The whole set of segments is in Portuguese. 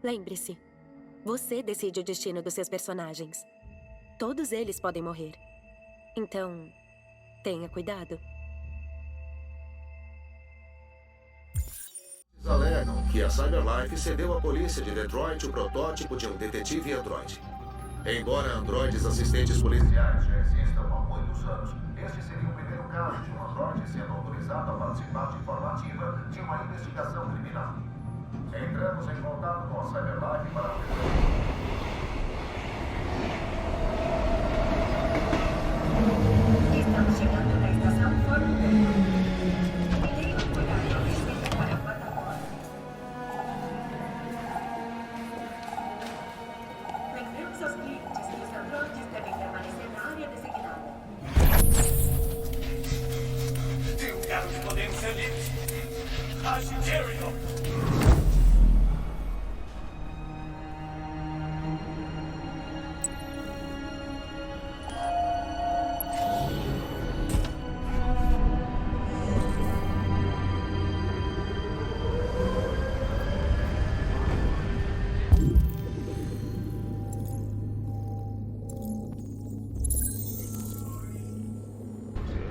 Lembre-se, você decide o destino dos seus personagens. Todos eles podem morrer. Então, tenha cuidado. Alegam que a CyberLife cedeu à polícia de Detroit o protótipo de um detetive androide. Embora androides assistentes policiais já existam há muitos anos, este seria o primeiro caso de um androide sendo autorizado a participar de forma ativa de uma investigação criminal. Entramos em contato com a CyberLife para Estamos chegando na estação Fort Worth. Tenha cuidado ao descer para a plataforma. Lembramos aos clientes que os androides devem permanecer na área designada. Julgaram que podemos ser livres. Age Jericho!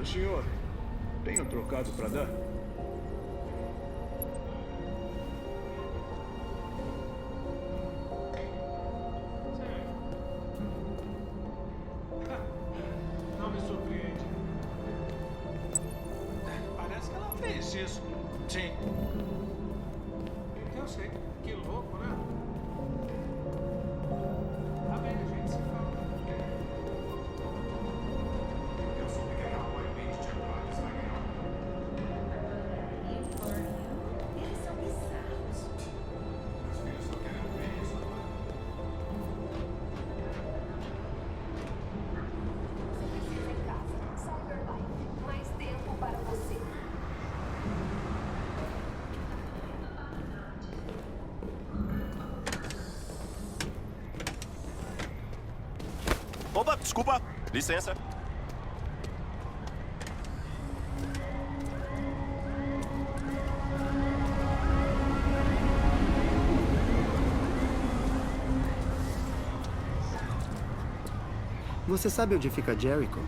Senhor, tem um trocado para dar? Não me surpreende. Parece que ela fez isso. Sim. Eu sei. Que louco, né? Tá bem, a gente se fala. Eu soube que aquela boyband de androides vai ganhar. Eles são bizarros. Meus filhos só querem ver isso agora. Você precisa em casa. CyberLife. Mais tempo para você. Opa, desculpa. Licença. Você sabe onde fica Jericho?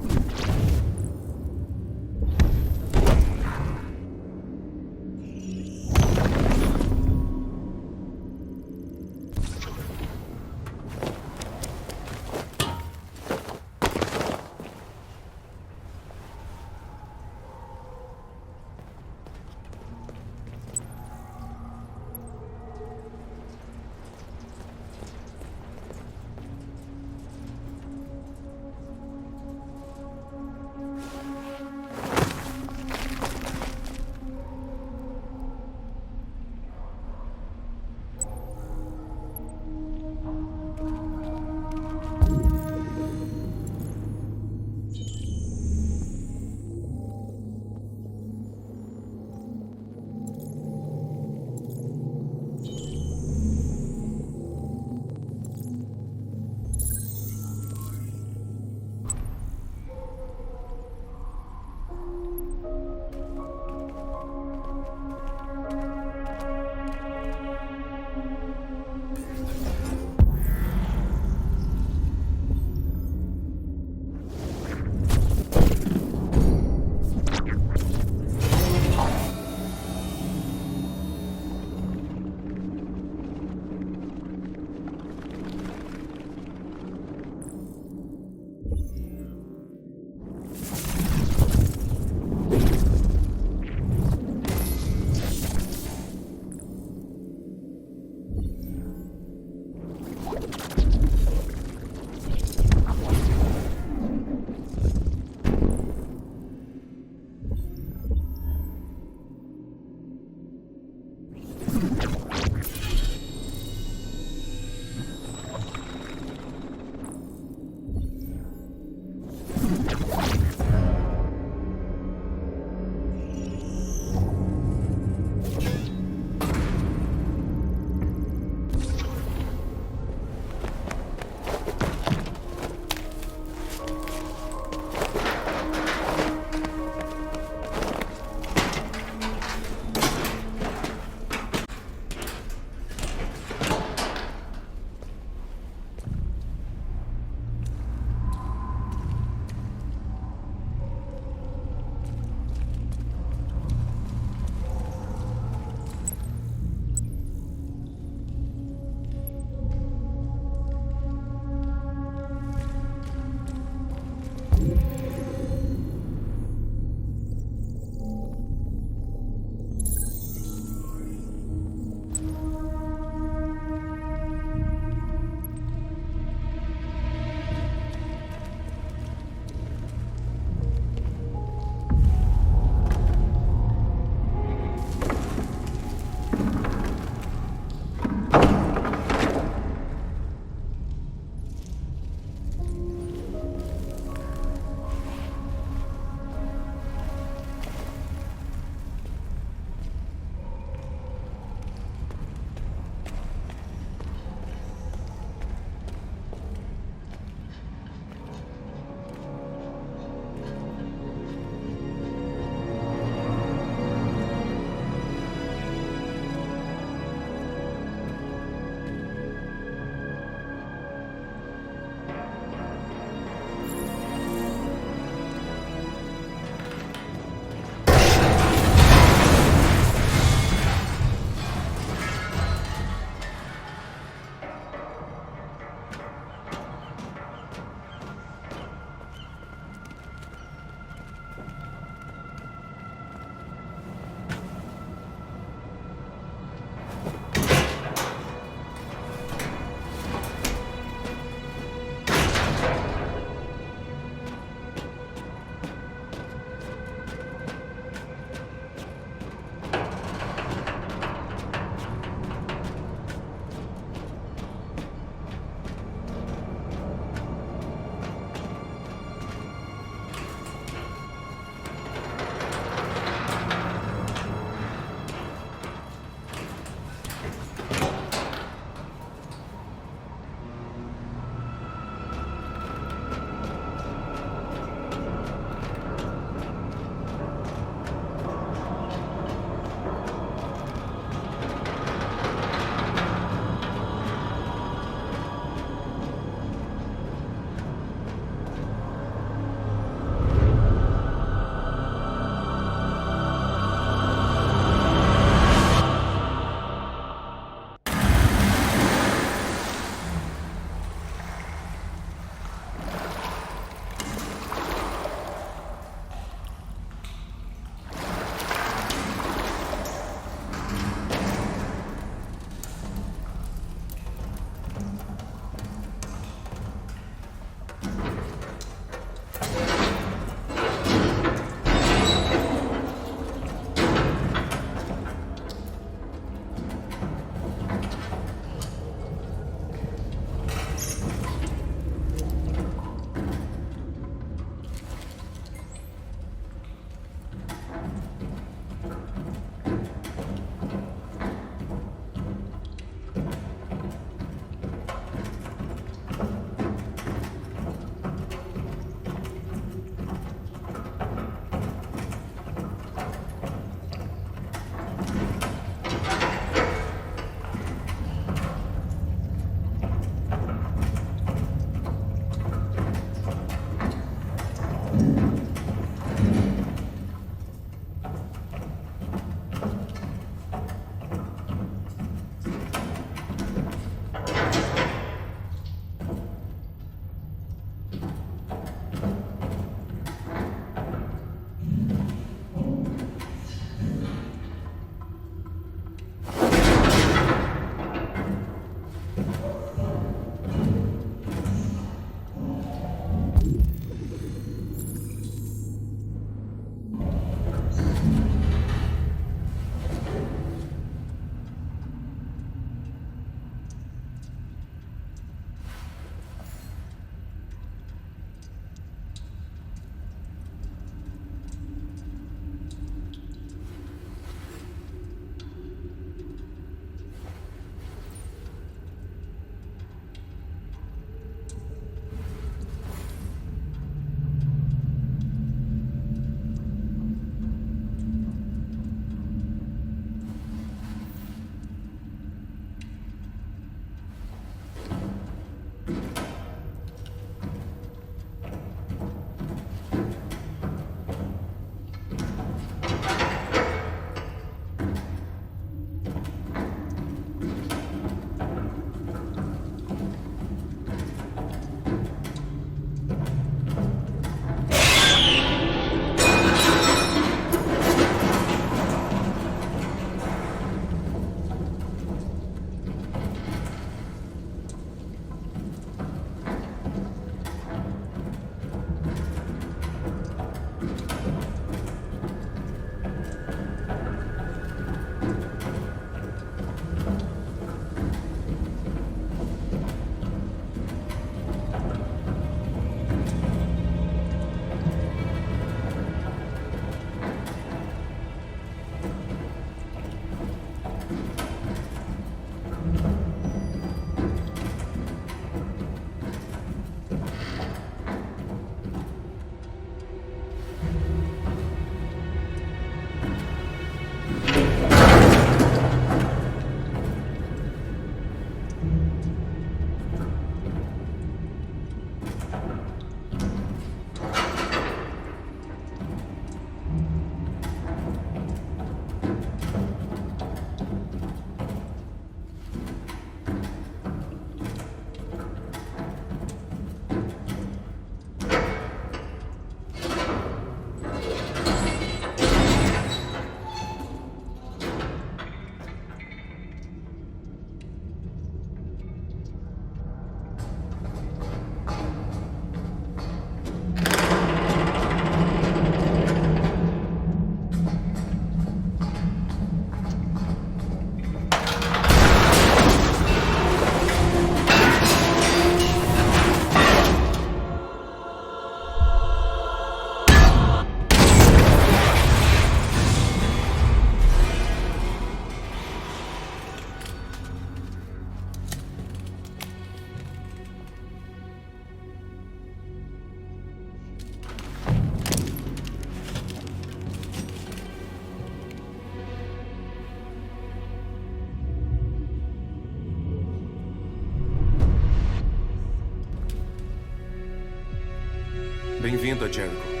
Bem-vindo a Jericho.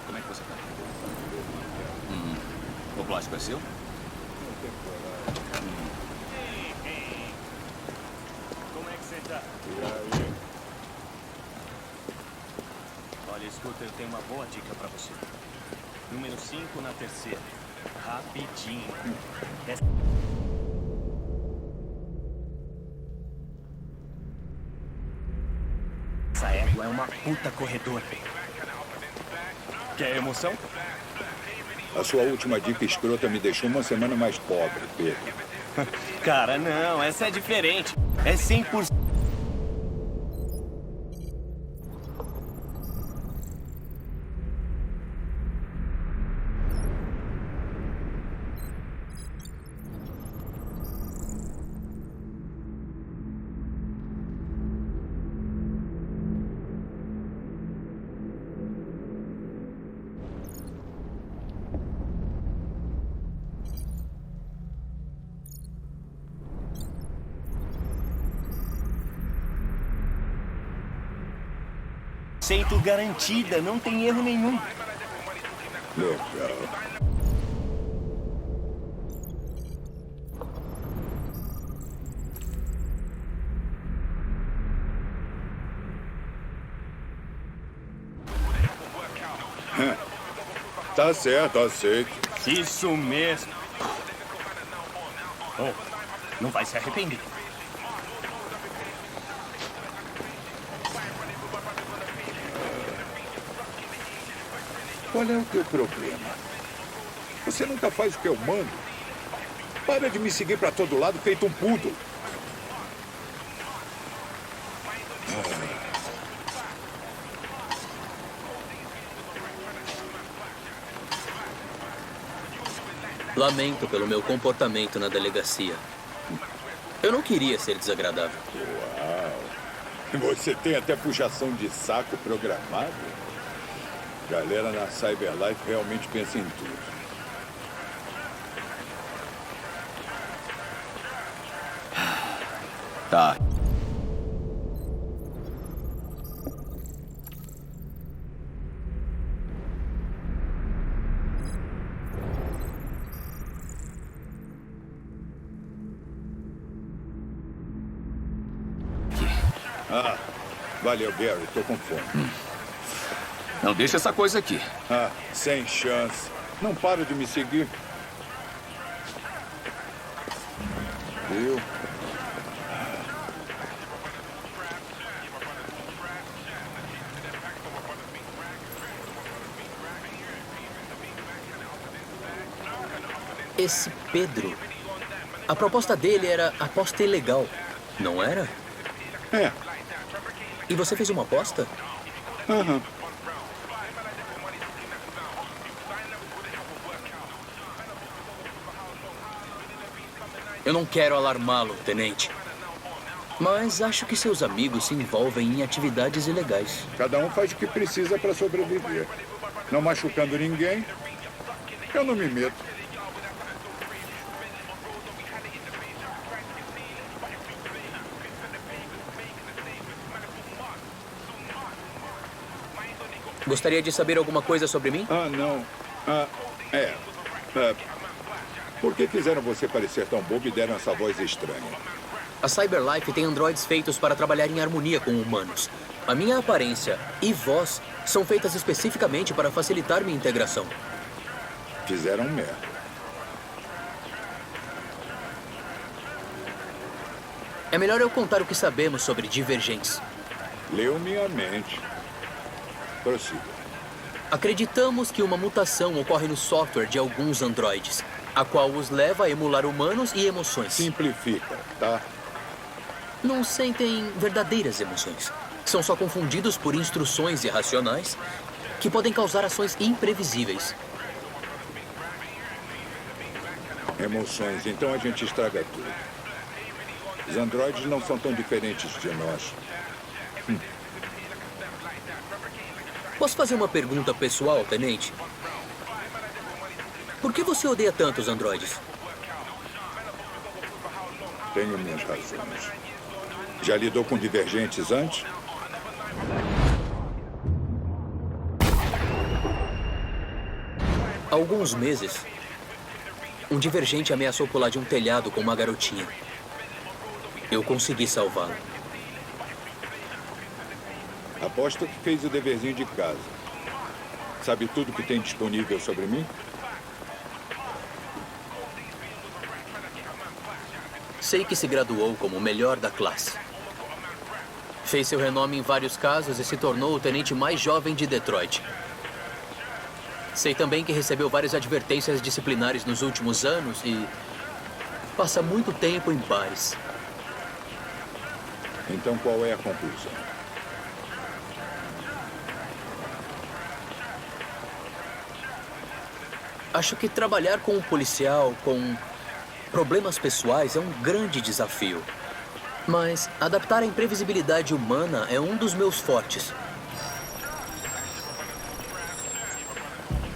Como é que você tá? O plástico é seu? Como é que você tá? Olha, escuta, eu tenho uma boa dica pra você. Número 5 na terceira. Rapidinho. Essa égua é uma puta corredora. Quer emoção? A sua última dica escrota me deixou uma semana mais pobre, Pedro. Cara, não, essa é diferente. É 100%. Garantida, não tem erro nenhum. Legal. Tá certo, aceito. Isso mesmo. Oh, não vai se arrepender. Qual é o teu problema? Você nunca faz o que eu mando. Para de me seguir pra todo lado feito um poodle. Lamento pelo meu comportamento na delegacia. Eu não queria ser desagradável. Uau! Você tem até puxação de saco programado? Galera na Cyberlife realmente pensa em tudo. Tá. Valeu, Barry. Tô com fome. Não deixa essa coisa aqui. Sem chance. Não para de me seguir. Viu? Esse Pedro... A proposta dele era aposta ilegal, não era? É. E você fez uma aposta? Aham. Eu não quero alarmá-lo, tenente. Mas acho que seus amigos se envolvem em atividades ilegais. Cada um faz o que precisa para sobreviver. Não machucando ninguém, eu não me meto. Gostaria de saber alguma coisa sobre mim? Não. Por que fizeram você parecer tão bobo e deram essa voz estranha? A Cyberlife tem androides feitos para trabalhar em harmonia com humanos. A minha aparência e voz são feitas especificamente para facilitar minha integração. Fizeram merda. É melhor eu contar o que sabemos sobre Divergentes. Leu minha mente. Prossiga. Acreditamos que uma mutação ocorre no software de alguns androides, a qual os leva a emular humanos e emoções. Simplifica, tá? Não sentem verdadeiras emoções. São só confundidos por instruções irracionais que podem causar ações imprevisíveis. Emoções, então a gente estraga tudo. Os androides não são tão diferentes de nós. Posso fazer uma pergunta pessoal, Tenente? Por que você odeia tanto os androides? Tenho minhas razões. Já lidou com divergentes antes? Há alguns meses, um divergente ameaçou pular de um telhado com uma garotinha. Eu consegui salvá-la. Aposto que fez o deverzinho de casa. Sabe tudo que tem disponível sobre mim? Sei que se graduou como o melhor da classe. Fez seu renome em vários casos e se tornou o tenente mais jovem de Detroit. Sei também que recebeu várias advertências disciplinares nos últimos anos e passa muito tempo em bares. Então qual é a conclusão? Acho que trabalhar com um policial com problemas pessoais é um grande desafio. Mas adaptar a imprevisibilidade humana é um dos meus fortes.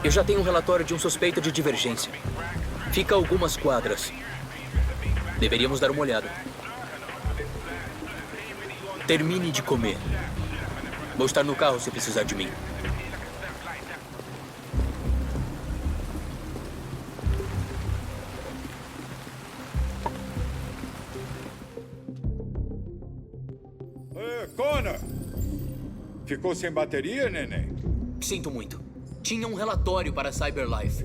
Eu já tenho um relatório de um suspeito de divergência. Fica a algumas quadras. Deveríamos dar uma olhada. Termine de comer. Vou estar no carro se precisar de mim. Connor! Ficou sem bateria, neném? Sinto muito. Tinha um relatório para a CyberLife.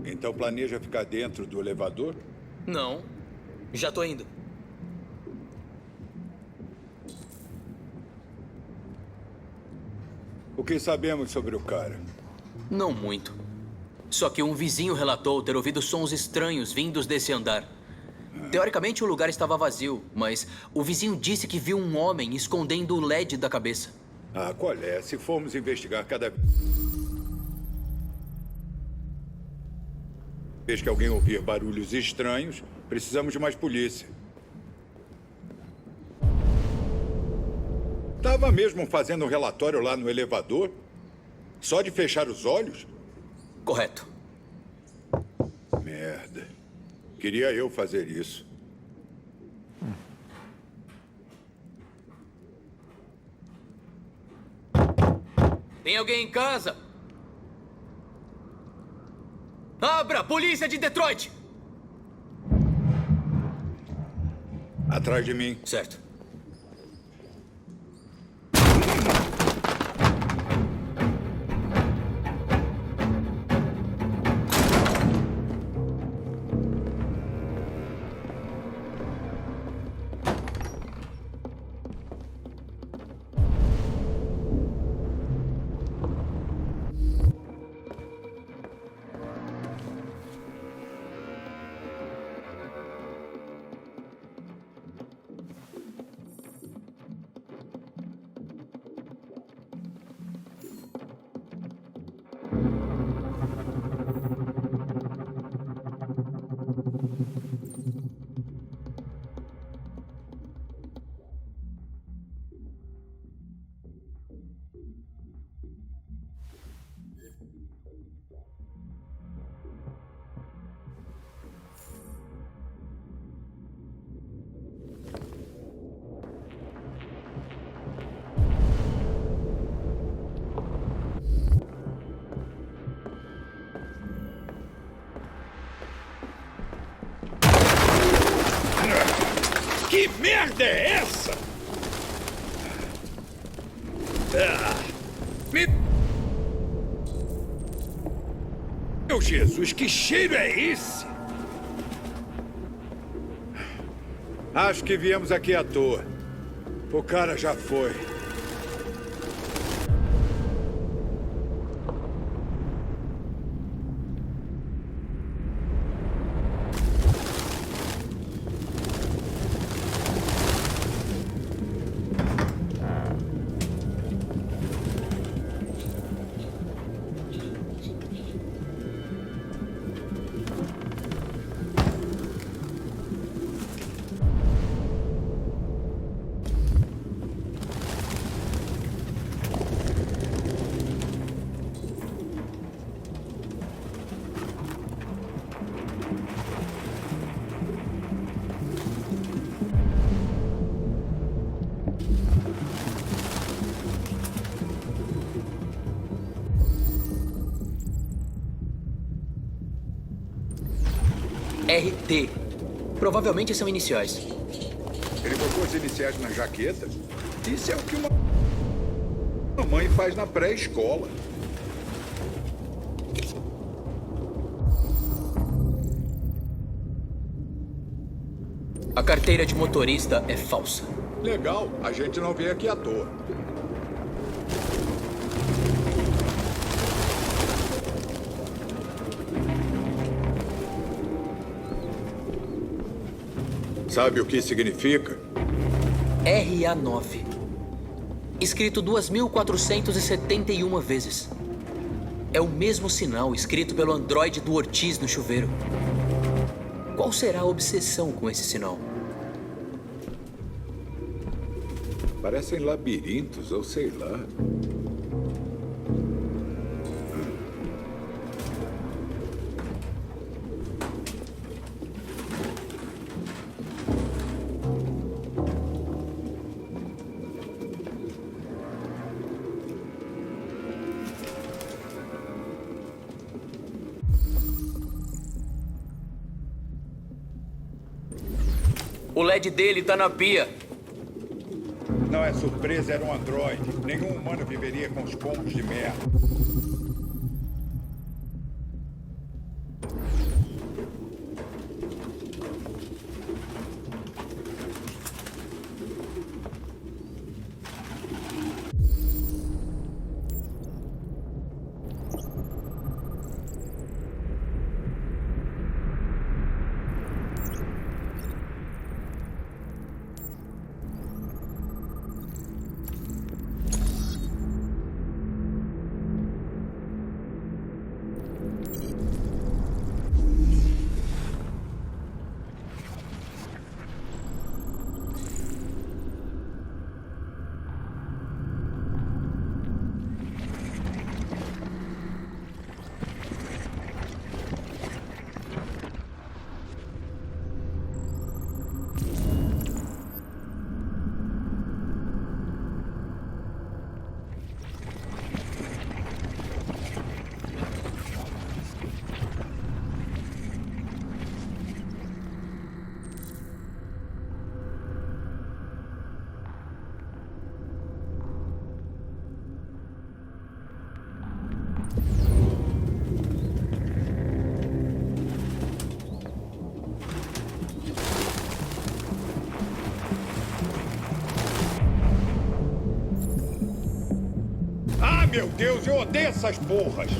Então planeja ficar dentro do elevador? Não. Já tô indo. O que sabemos sobre o cara? Não muito. Só que um vizinho relatou ter ouvido sons estranhos vindos desse andar. Teoricamente o lugar estava vazio, mas o vizinho disse que viu um homem escondendo o LED da cabeça. Ah, qual é? Se formos investigar cada vez que alguém ouvir barulhos estranhos, precisamos de mais polícia. Tava mesmo fazendo um relatório lá no elevador? Só de fechar os olhos? Correto. Merda. Queria eu fazer isso. Tem alguém em casa? Abra! Polícia de Detroit! Atrás de mim. Certo. Que merda é essa? Meu Jesus, que cheiro é esse? Acho que viemos aqui à toa. O cara já foi. RT. Provavelmente são iniciais. Ele botou as iniciais na jaqueta? Isso é o que uma mãe faz na pré-escola. A carteira de motorista é falsa. Legal, a gente não veio aqui à toa. Sabe o que significa? RA9. Escrito 2.471 vezes. É o mesmo sinal escrito pelo androide do Ortiz no chuveiro. Qual será a obsessão com esse sinal? Parecem labirintos, ou sei lá. O LED dele tá na pia. Não é surpresa, era um androide. Nenhum humano viveria com os pombos de merda. Meu Deus, eu odeio essas porras!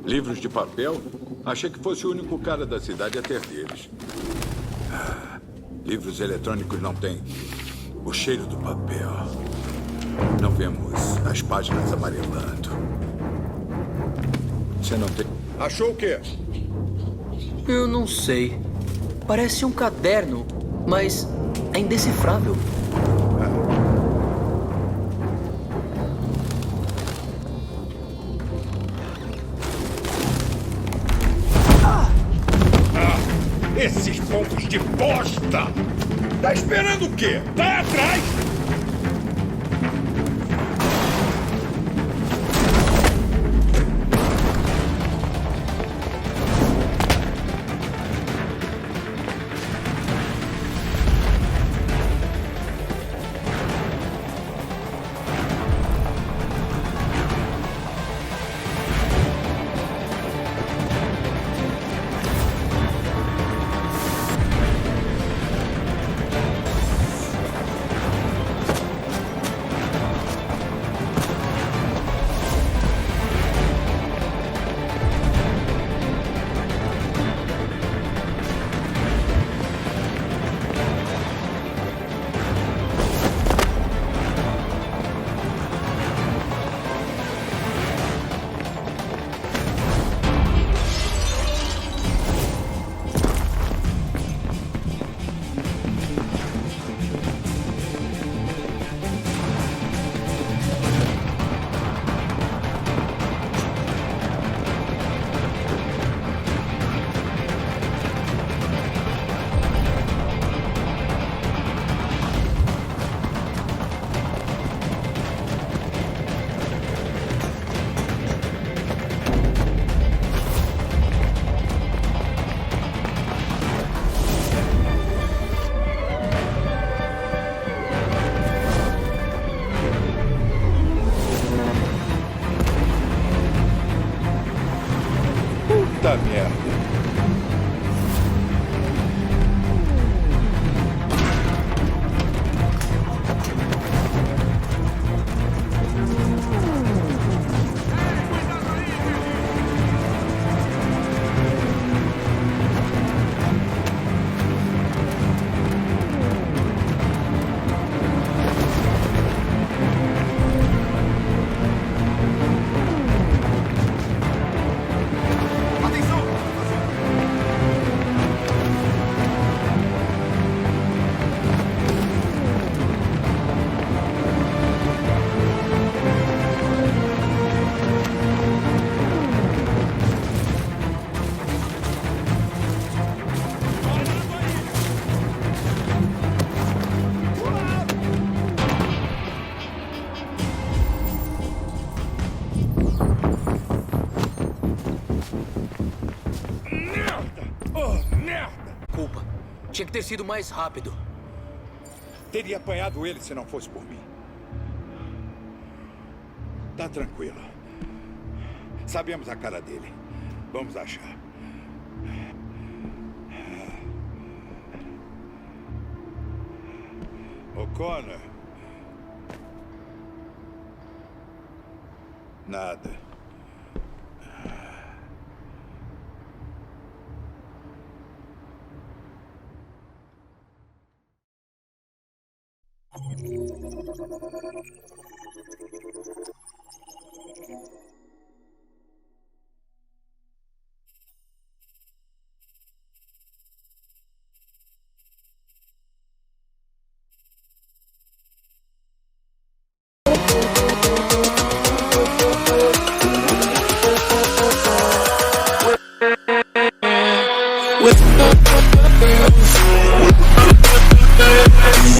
Livros de papel? Achei que fosse o único cara da cidade a ter deles. Livros eletrônicos não têm o cheiro do papel. Não vemos as páginas amarelando. Você não tem... Achou o quê? Eu não sei. Parece um caderno, mas é indecifrável. Esses pombos de bosta! Tá esperando o quê? Vai atrás! Puta merda. Tinha que ter sido mais rápido. Teria apanhado ele se não fosse por mim. Tá tranquilo. Sabemos a cara dele. Vamos achar. O'Connor. Nada. With